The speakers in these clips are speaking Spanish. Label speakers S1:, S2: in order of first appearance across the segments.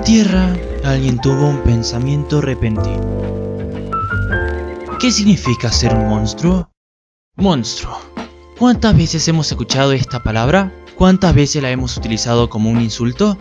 S1: Tierra, alguien tuvo un pensamiento repentino. ¿Qué significa ser un monstruo? Monstruo. ¿Cuántas veces hemos escuchado esta palabra? ¿Cuántas veces la hemos utilizado como un insulto?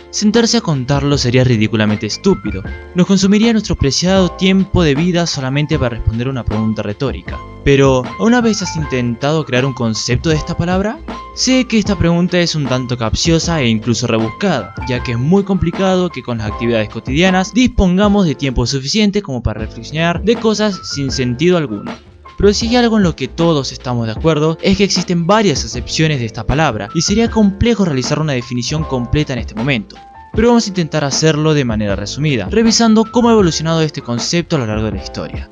S1: Sentarse a contarlo sería ridículamente estúpido. Nos consumiría nuestro preciado tiempo de vida solamente para responder una pregunta retórica. Pero, ¿alguna vez has intentado crear un concepto de esta palabra? Sé que esta pregunta es un tanto capciosa e incluso rebuscada, ya que es muy complicado que con las actividades cotidianas dispongamos de tiempo suficiente como para reflexionar de cosas sin sentido alguno. Pero si hay algo en lo que todos estamos de acuerdo es que existen varias acepciones de esta palabra y sería complejo realizar una definición completa en este momento. Pero vamos a intentar hacerlo de manera resumida, revisando cómo ha evolucionado este concepto a lo largo de la historia.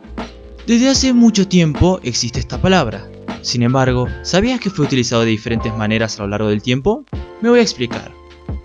S1: Desde hace mucho tiempo existe esta palabra. Sin embargo, ¿sabías que fue utilizado de diferentes maneras a lo largo del tiempo? Me voy a explicar.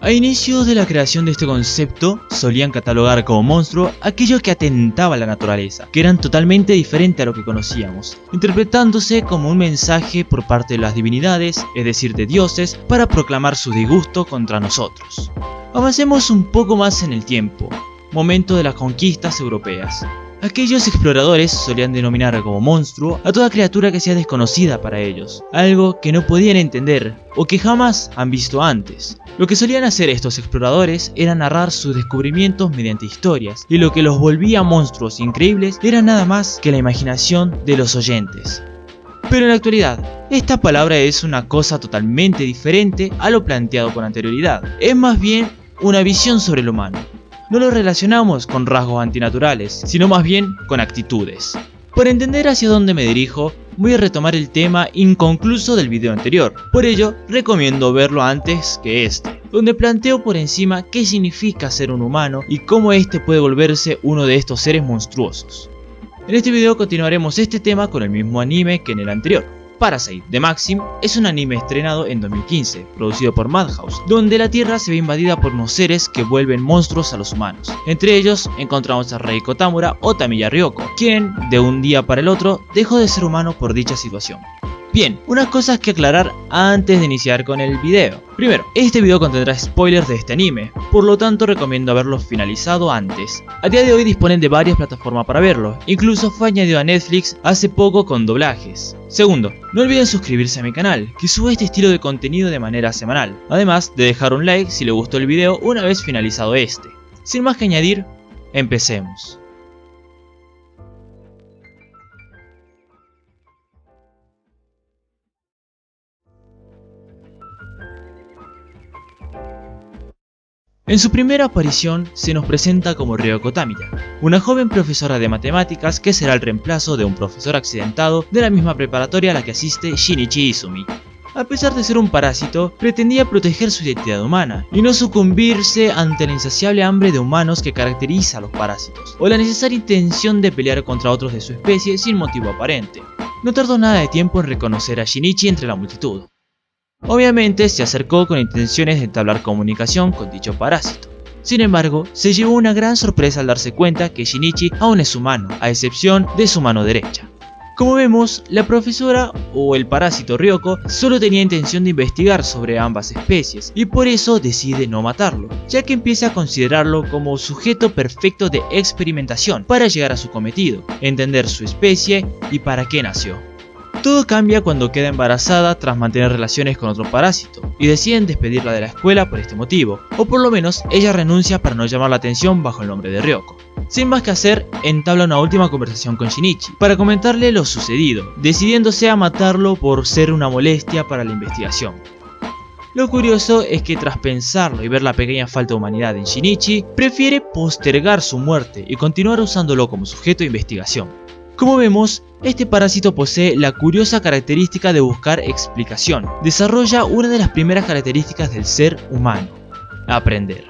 S1: A inicios de la creación de este concepto, solían catalogar como monstruo aquello que atentaba a la naturaleza, que eran totalmente diferentes a lo que conocíamos, interpretándose como un mensaje por parte de las divinidades, es decir de dioses, para proclamar su disgusto contra nosotros. Avancemos un poco más en el tiempo, momento de las conquistas europeas. Aquellos exploradores solían denominar como monstruo a toda criatura que sea desconocida para ellos, algo que no podían entender o que jamás han visto antes. Lo que solían hacer estos exploradores era narrar sus descubrimientos mediante historias, y lo que los volvía monstruos increíbles era nada más que la imaginación de los oyentes. Pero en la actualidad, esta palabra es una cosa totalmente diferente a lo planteado con anterioridad. Es más bien una visión sobre el humano. No lo relacionamos con rasgos antinaturales, sino más bien con actitudes. Para entender hacia dónde me dirijo, voy a retomar el tema inconcluso del video anterior. Por ello, recomiendo verlo antes que este, donde planteo por encima qué significa ser un humano y cómo este puede volverse uno de estos seres monstruosos. En este video continuaremos este tema con el mismo anime que en el anterior. Parasite de Maxim es un anime estrenado en 2015, producido por Madhouse, donde la Tierra se ve invadida por unos seres que vuelven monstruos a los humanos. Entre ellos encontramos a Reiko Tamura o Tamiya Ryoko, quien de un día para el otro dejó de ser humano por dicha situación. Bien, unas cosas que aclarar antes de iniciar con el video. Primero, este video contendrá spoilers de este anime, por lo tanto recomiendo haberlo finalizado antes. A día de hoy disponen de varias plataformas para verlo, incluso fue añadido a Netflix hace poco con doblajes. Segundo, no olviden suscribirse a mi canal, que subo este estilo de contenido de manera semanal, además de dejar un like si les gustó el video una vez finalizado este. Sin más que añadir, empecemos. En su primera aparición se nos presenta como Ryoko Tamiya, una joven profesora de matemáticas que será el reemplazo de un profesor accidentado de la misma preparatoria a la que asiste Shinichi Izumi. A pesar de ser un parásito, pretendía proteger su identidad humana y no sucumbirse ante la insaciable hambre de humanos que caracteriza a los parásitos, o la necesaria intención de pelear contra otros de su especie sin motivo aparente. No tardó nada de tiempo en reconocer a Shinichi entre la multitud. Obviamente se acercó con intenciones de entablar comunicación con dicho parásito. Sin embargo, se llevó una gran sorpresa al darse cuenta que Shinichi aún es humano, a excepción de su mano derecha. Como vemos, la profesora o el parásito Ryoko solo tenía intención de investigar sobre ambas especies y por eso decide no matarlo, ya que empieza a considerarlo como sujeto perfecto de experimentación para llegar a su cometido, entender su especie y para qué nació. Todo cambia cuando queda embarazada tras mantener relaciones con otro parásito y deciden despedirla de la escuela por este motivo, o por lo menos ella renuncia para no llamar la atención bajo el nombre de Ryoko. Sin más que hacer, entabla una última conversación con Shinichi para comentarle lo sucedido, decidiéndose a matarlo por ser una molestia para la investigación. Lo curioso es que tras pensarlo y ver la pequeña falta de humanidad en Shinichi, prefiere postergar su muerte y continuar usándolo como sujeto de investigación. Como vemos, este parásito posee la curiosa característica de buscar explicación. Desarrolla una de las primeras características del ser humano: aprender.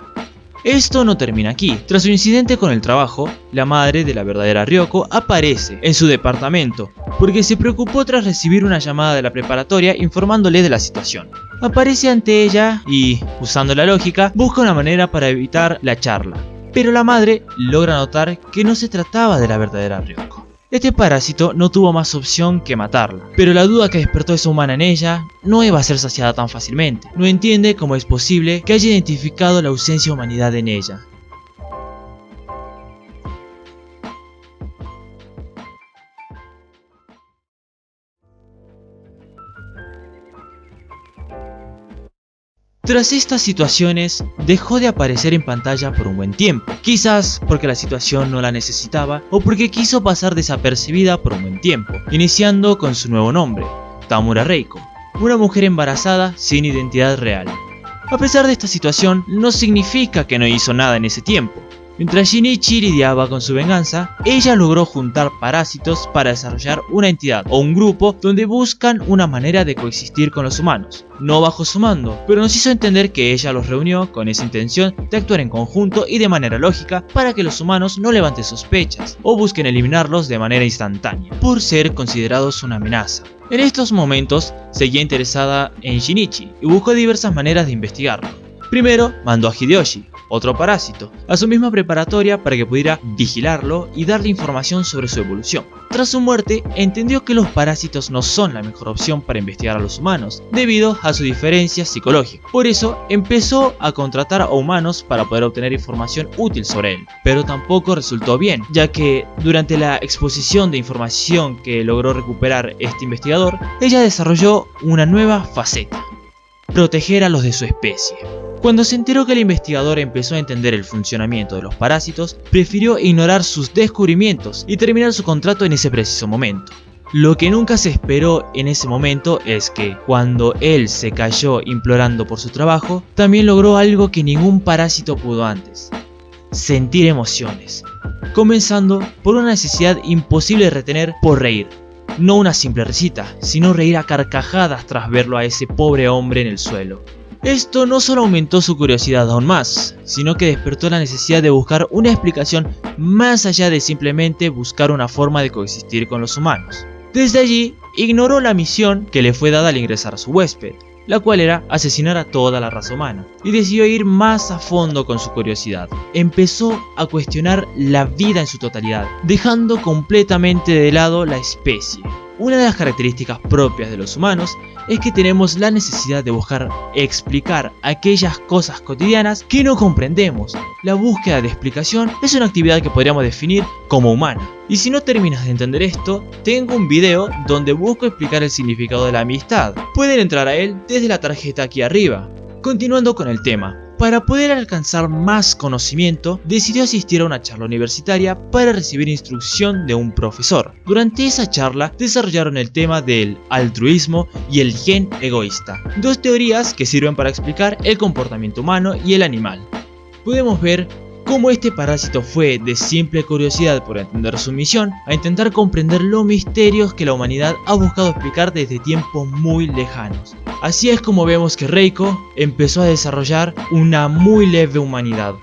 S1: Esto no termina aquí. Tras su incidente con el trabajo, la madre de la verdadera Ryoko aparece en su departamento, porque se preocupó tras recibir una llamada de la preparatoria informándole de la situación. Aparece ante ella y, usando la lógica, busca una manera para evitar la charla. Pero la madre logra notar que no se trataba de la verdadera Ryoko. Este parásito no tuvo más opción que matarla, pero la duda que despertó esa humana en ella no iba a ser saciada tan fácilmente. No entiende cómo es posible que haya identificado la ausencia de humanidad en ella, Tras estas situaciones, dejó de aparecer en pantalla por un buen tiempo, quizás porque la situación no la necesitaba o porque quiso pasar desapercibida por un buen tiempo, iniciando con su nuevo nombre, Tamura Reiko, una mujer embarazada sin identidad real. A pesar de esta situación, no significa que no hizo nada en ese tiempo. Mientras Shinichi lidiaba con su venganza, ella logró juntar parásitos para desarrollar una entidad o un grupo donde buscan una manera de coexistir con los humanos. No bajo su mando, pero nos hizo entender que ella los reunió con esa intención de actuar en conjunto y de manera lógica para que los humanos no levanten sospechas o busquen eliminarlos de manera instantánea, por ser considerados una amenaza. En estos momentos, seguía interesada en Shinichi y buscó diversas maneras de investigarlo. Primero, mandó a Hideyoshi, otro parásito, a su misma preparatoria para que pudiera vigilarlo y darle información sobre su evolución. Tras su muerte, entendió que los parásitos no son la mejor opción para investigar a los humanos, debido a su diferencia psicológica. Por eso, empezó a contratar a humanos para poder obtener información útil sobre él. Pero tampoco resultó bien, ya que durante la exposición de información que logró recuperar este investigador, ella desarrolló una nueva faceta: proteger a los de su especie. Cuando se enteró que el investigador empezó a entender el funcionamiento de los parásitos, prefirió ignorar sus descubrimientos y terminar su contrato en ese preciso momento. Lo que nunca se esperó en ese momento es que, cuando él se cayó implorando por su trabajo, también logró algo que ningún parásito pudo antes: sentir emociones, comenzando por una necesidad imposible de retener por reír. No una simple risita, sino reír a carcajadas tras verlo a ese pobre hombre en el suelo. Esto no solo aumentó su curiosidad aún más, sino que despertó la necesidad de buscar una explicación más allá de simplemente buscar una forma de coexistir con los humanos. Desde allí, ignoró la misión que le fue dada al ingresar a su huésped, la cual era asesinar a toda la raza humana, y decidió ir más a fondo con su curiosidad. Empezó a cuestionar la vida en su totalidad, dejando completamente de lado la especie. Una de las características propias de los humanos es que tenemos la necesidad de buscar explicar aquellas cosas cotidianas que no comprendemos. La búsqueda de explicación es una actividad que podríamos definir como humana. Y si no terminas de entender esto, tengo un video donde busco explicar el significado de la amistad. Pueden entrar a él desde la tarjeta aquí arriba. Continuando con el tema. Para poder alcanzar más conocimiento, decidió asistir a una charla universitaria para recibir instrucción de un profesor. Durante esa charla desarrollaron el tema del altruismo y el gen egoísta, dos teorías que sirven para explicar el comportamiento humano y el animal. Podemos ver cómo este parásito fue de simple curiosidad por entender su misión a intentar comprender los misterios que la humanidad ha buscado explicar desde tiempos muy lejanos. Así es como vemos que Reiko empezó a desarrollar una muy leve humanidad.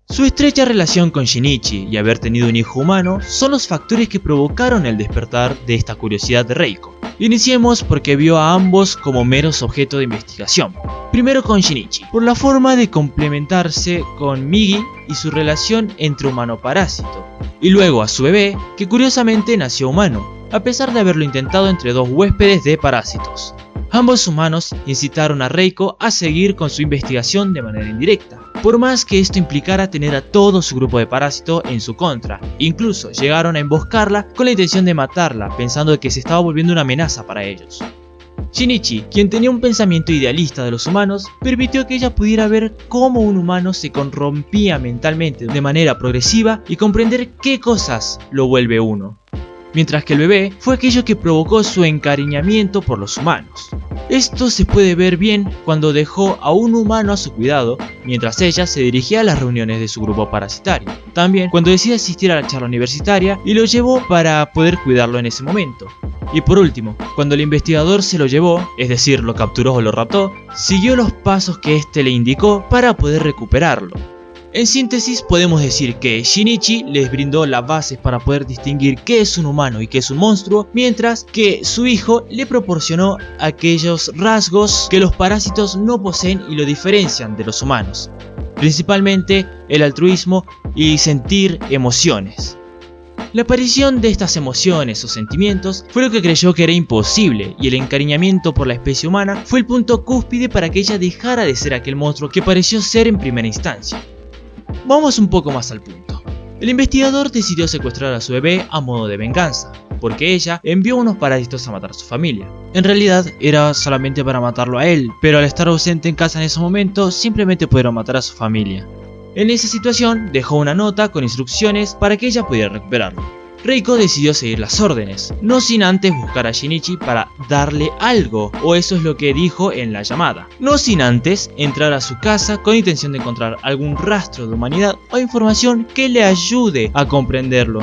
S1: Su estrecha relación con Shinichi y haber tenido un hijo humano son los factores que provocaron el despertar de esta curiosidad de Reiko. Iniciemos porque vio a ambos como meros objetos de investigación. Primero con Shinichi, por la forma de complementarse con Migi y su relación entre humano-parásito. Y luego a su bebé, que curiosamente nació humano, a pesar de haberlo intentado entre dos huéspedes de parásitos. Ambos humanos incitaron a Reiko a seguir con su investigación de manera indirecta, por más que esto implicara tener a todo su grupo de parásitos en su contra. Incluso llegaron a emboscarla con la intención de matarla, pensando que se estaba volviendo una amenaza para ellos. Shinichi, quien tenía un pensamiento idealista de los humanos, permitió que ella pudiera ver cómo un humano se corrompía mentalmente de manera progresiva y comprender qué cosas lo vuelve uno. Mientras que el bebé fue aquello que provocó su encariñamiento por los humanos. Esto se puede ver bien cuando dejó a un humano a su cuidado, mientras ella se dirigía a las reuniones de su grupo parasitario. También cuando decidió asistir a la charla universitaria y lo llevó para poder cuidarlo en ese momento. Y por último, cuando el investigador se lo llevó, es decir, lo capturó o lo raptó, siguió los pasos que éste le indicó para poder recuperarlo. En síntesis, podemos decir que Shinichi les brindó las bases para poder distinguir qué es un humano y qué es un monstruo, mientras que su hijo le proporcionó aquellos rasgos que los parásitos no poseen y lo diferencian de los humanos, principalmente el altruismo y sentir emociones. La aparición de estas emociones o sentimientos fue lo que creyó que era imposible, y el encariñamiento por la especie humana fue el punto cúspide para que ella dejara de ser aquel monstruo que pareció ser en primera instancia. Vamos un poco más al punto. El investigador decidió secuestrar a su bebé a modo de venganza, porque ella envió unos parásitos a matar a su familia. En realidad era solamente para matarlo a él, pero al estar ausente en casa en ese momento, simplemente pudieron matar a su familia. En esa situación dejó una nota con instrucciones para que ella pudiera recuperarlo. Reiko decidió seguir las órdenes, no sin antes buscar a Shinichi para darle algo, o eso es lo que dijo en la llamada. No sin antes entrar a su casa con intención de encontrar algún rastro de humanidad o información que le ayude a comprenderlo.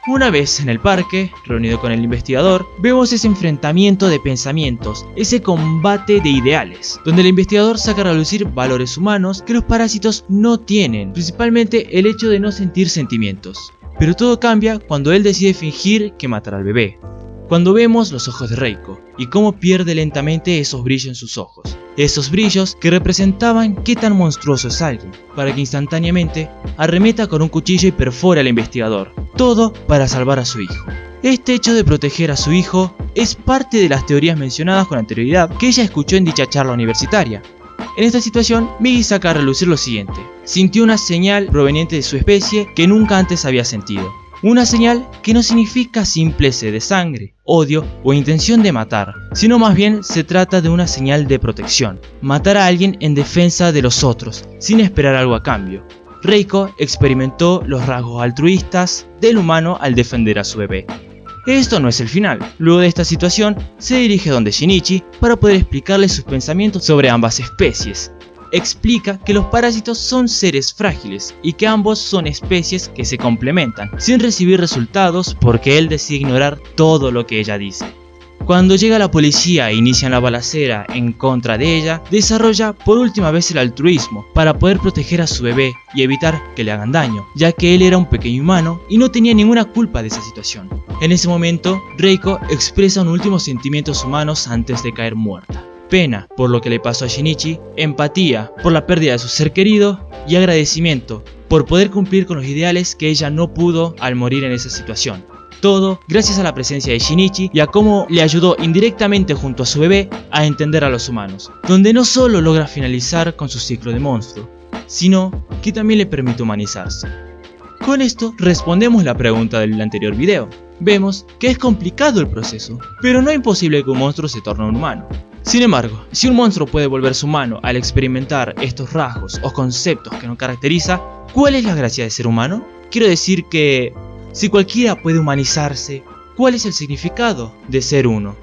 S1: Una vez en el parque, reunido con el investigador, vemos ese enfrentamiento de pensamientos, ese combate de ideales, donde el investigador saca a relucir valores humanos que los parásitos no tienen, principalmente el hecho de no sentir sentimientos. Pero todo cambia cuando él decide fingir que matará al bebé. Cuando vemos los ojos de Reiko y cómo pierde lentamente esos brillos en sus ojos. Esos brillos que representaban qué tan monstruoso es alguien, para que instantáneamente arremeta con un cuchillo y perfora al investigador. Todo para salvar a su hijo. Este hecho de proteger a su hijo es parte de las teorías mencionadas con anterioridad que ella escuchó en dicha charla universitaria. En esta situación, Migi saca a relucir lo siguiente. Sintió una señal proveniente de su especie que nunca antes había sentido. Una señal que no significa simple sed de sangre, odio o intención de matar, sino más bien se trata de una señal de protección. Matar a alguien en defensa de los otros, sin esperar algo a cambio. Reiko experimentó los rasgos altruistas del humano al defender a su bebé. Esto no es el final. Luego de esta situación, se dirige donde Shinichi para poder explicarle sus pensamientos sobre ambas especies. Explica que los parásitos son seres frágiles y que ambos son especies que se complementan, sin recibir resultados porque él decide ignorar todo lo que ella dice. Cuando llega la policía e inician la balacera en contra de ella, desarrolla por última vez el altruismo para poder proteger a su bebé y evitar que le hagan daño, ya que él era un pequeño humano y no tenía ninguna culpa de esa situación. En ese momento, Reiko expresa unos últimos sentimientos humanos antes de caer muerta. Pena por lo que le pasó a Shinichi, empatía por la pérdida de su ser querido y agradecimiento por poder cumplir con los ideales que ella no pudo al morir en esa situación. Todo gracias a la presencia de Shinichi y a cómo le ayudó indirectamente junto a su bebé a entender a los humanos, donde no solo logra finalizar con su ciclo de monstruo, sino que también le permite humanizarse. Con esto respondemos la pregunta del anterior video. Vemos que es complicado el proceso, pero no es imposible que un monstruo se torne un humano. Sin embargo, si un monstruo puede volverse humano al experimentar estos rasgos o conceptos que nos caracteriza, ¿cuál es la gracia de ser humano? Quiero decir que si cualquiera puede humanizarse, ¿cuál es el significado de ser uno?